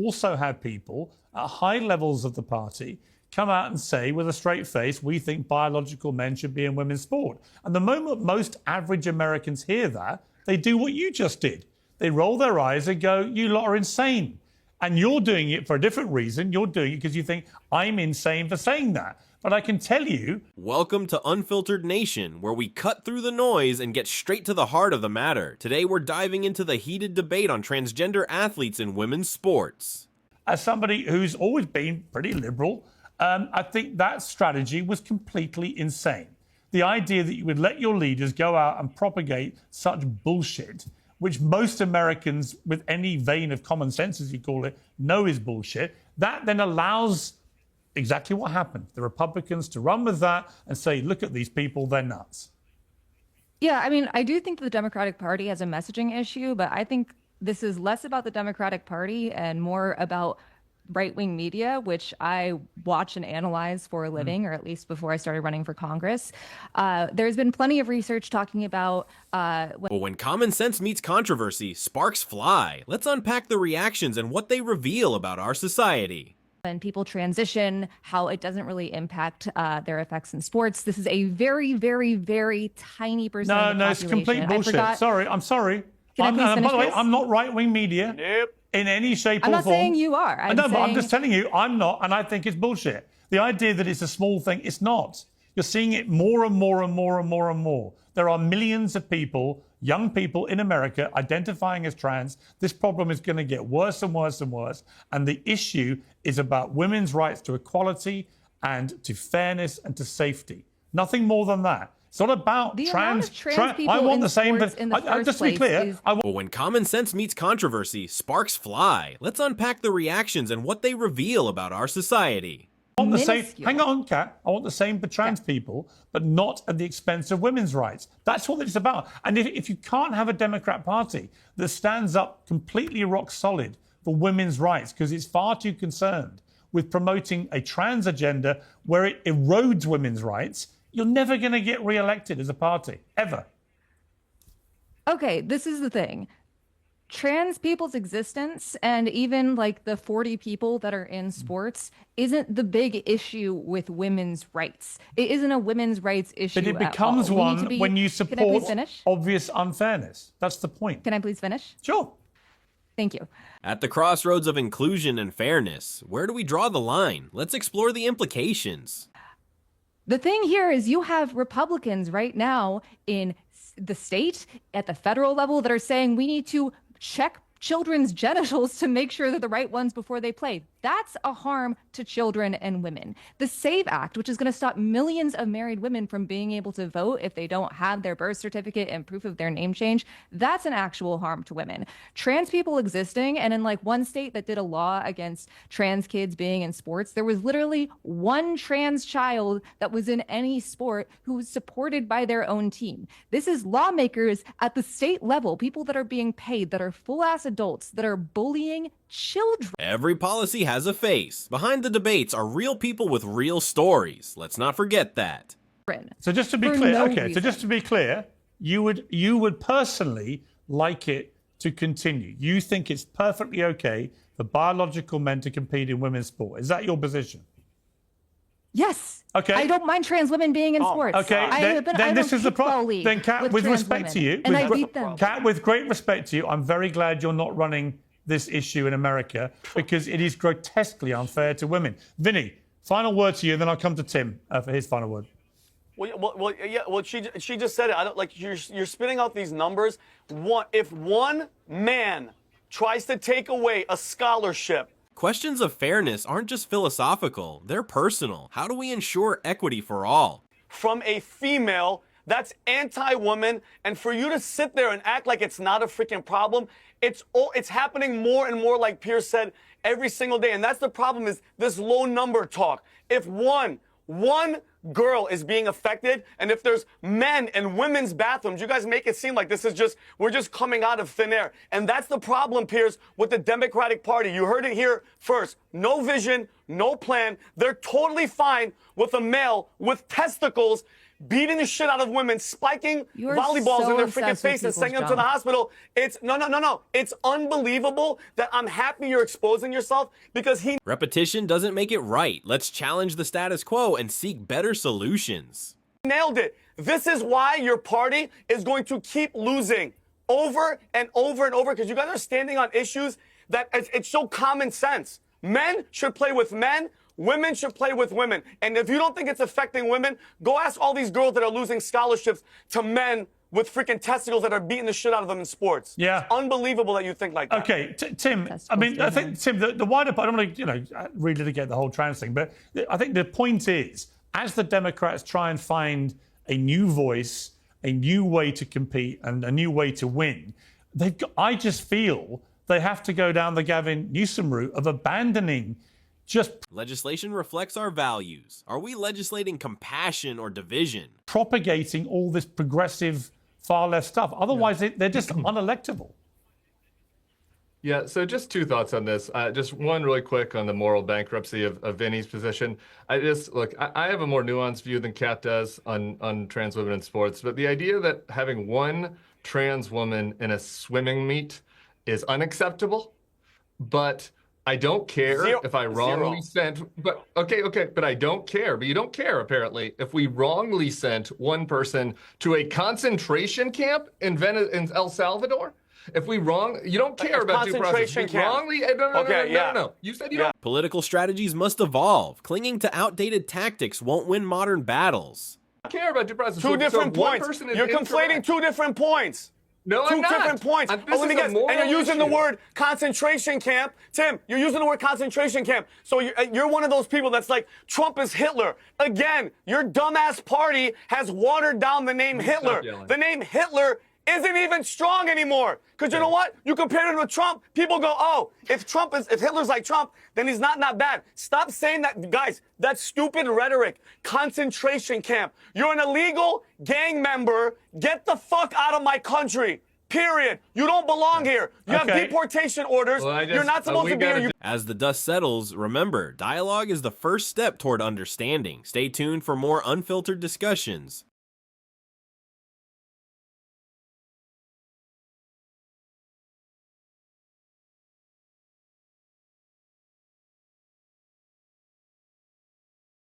Also had people at high levels of the party come out and say with a straight face, we think biological men should be in women's sport. And the moment most average Americans hear that, they do what you just did. They roll their eyes and go, you lot are insane. And you're doing it for a different reason. You're doing it because you think I'm insane for saying that. But I can tell you... Welcome to Unfiltered Nation, where we cut through the noise and get straight to the heart of the matter. Today we're diving into the heated debate on transgender athletes in women's sports. As somebody who's always been pretty liberal, I think that strategy was completely insane. The idea that you would let your leaders go out and propagate such bullshit, which most Americans with any vein of common sense, as you call it, know is bullshit, that then allows exactly what happened. The Republicans to run with that and say, look at these people, they're nuts. Yeah, I mean, I do think the Democratic Party has a messaging issue, but I think this is less about the Democratic Party and more about right-wing media, which I watch and analyze for a living, or at least before I started running for Congress. There's been plenty of research talking about... when common sense meets controversy, sparks fly. Let's unpack the reactions and what they reveal about our society. When people transition, how it doesn't really impact their effects in sports. This is a very, very, very tiny percent of the population. No, it's complete bullshit. Sorry, I'm sorry. Can I please finish by the way, this? I'm not right-wing media. Nope. In any shape or form. I'm not saying you are. I'm just telling you, I'm not, and I think it's bullshit. The idea that it's a small thing, it's not. You're seeing it more and more and more and more and more. There are millions of people, young people in America identifying as trans. This problem is going to get worse and worse and worse. And the issue is about women's rights to equality and to fairness and to safety. Nothing more than that. It's not about trans people. I want the same, but just to be clear. When common sense meets controversy, sparks fly. Let's unpack the reactions and what they reveal about our society. I want the same. Hang on, Kat. I want the same for trans people, but not at the expense of women's rights. That's what it's about. And if you can't have a Democrat Party that stands up completely rock solid for women's rights, because it's far too concerned with promoting a trans agenda where it erodes women's rights, you're never going to get re-elected as a party, ever. Okay, this is the thing. Trans people's existence, and even like the 40 people that are in sports, isn't the big issue with women's rights. It isn't a women's rights issue. But it becomes one when you support obvious unfairness. That's the point. Can I please finish? Sure. Thank you. At the crossroads of inclusion and fairness, where do we draw the line? Let's explore the implications. The thing here is you have Republicans right now in the state at the federal level that are saying we need to check children's genitals to make sure they're the right ones before they play. That's a harm to children and women. The SAVE Act, which is going to stop millions of married women from being able to vote if they don't have their birth certificate and proof of their name change, that's an actual harm to women. Trans people existing, and in like one state that did a law against trans kids being in sports, there was literally one trans child that was in any sport who was supported by their own team. This is lawmakers at the state level, people that are being paid, that are full-ass adults, that are bullying children. Every policy has a face. Behind the debates are real people with real stories. Let's not forget that. So just to be clear, so just to be clear, you would personally like it to continue. You think it's perfectly okay for biological men to compete in women's sport. Is that your position? Yes. Okay. I don't mind trans women being in sports. Okay. Then this is the problem. Then, Kat, with respect to you, and I beat them. Kat, with great respect to you, I'm very glad you're not running this issue in America because it is grotesquely unfair to women. Vinny, final word to you, then I'll come to Tim for his final word. Well, she just said it. I don't like you're spitting out these numbers. If one man tries to take away a scholarship. Questions of fairness aren't just philosophical, they're personal. How do we ensure equity for all? From a female, that's anti-woman, and for you to sit there and act like it's not a freaking problem, it's happening more and more, like Piers said, every single day. And that's the problem, is this low number talk. If one girl is being affected, and if there's men in women's bathrooms, you guys make it seem like this is we're just coming out of thin air. And that's the problem, Piers, with the Democratic Party. You heard it here first. No vision, no plan. They're totally fine with a male with testicles beating the shit out of women, spiking You're volleyballs so in their obsessed freaking with faces, sending them to people's the hospital. It's no. It's unbelievable that I'm happy you're exposing yourself because he Repetition doesn't make it right. Let's challenge the status quo and seek better solutions. nailed it. This is why your party is going to keep losing over and over and over because you guys are standing on issues that it's so common sense. Men should play with men. Women should play with women. And if you don't think it's affecting women, go ask all these girls that are losing scholarships to men with freaking testicles that are beating the shit out of them in sports. Yeah. It's unbelievable that you think like that. Okay, Tim, I mean, I think, Tim, the wider part, I don't want to, relitigate the whole trans thing, but I think the point is, as the Democrats try and find a new voice, a new way to compete, and a new way to win, I just feel they have to go down the Gavin Newsom route of abandoning just Legislation reflects our values. Are we legislating compassion or division? propagating all this progressive far left stuff. Otherwise, they're just unelectable. Yeah, so just two thoughts on this. Just one really quick on the moral bankruptcy of Vinny's position. I have a more nuanced view than Kat does on trans women in sports, but the idea that having one trans woman in a swimming meet is unacceptable, but I don't care if I wrongly sent, but I don't care, but you don't care apparently if we wrongly sent one person to a concentration camp in El Salvador. If we you don't care about due process. Concentration camp. Wrongly, no. You said you don't. Political strategies must evolve. Clinging to outdated tactics won't win modern battles. Care about due process. Two different points. You're conflating two different points. No, Two I'm not. different points. This Let me is a guess. And moral you're using the issue. word concentration camp. Tim, you're using the word concentration camp. So you're one of those people that's like, Trump is Hitler. Again, your dumbass party has watered down the name Hitler. yelling. The name Hitler isn't even strong anymore. Because you know what? You compare him with Trump, people go, oh, if Hitler's like Trump, then he's not bad. Stop saying that, guys. That's stupid rhetoric. Concentration camp. You're an illegal gang member. Get the fuck out of my country. Period. You don't belong here. You have Okay. deportation orders. You're not supposed to be here. As the dust settles, remember, dialogue is the first step toward understanding. Stay tuned for more unfiltered discussions.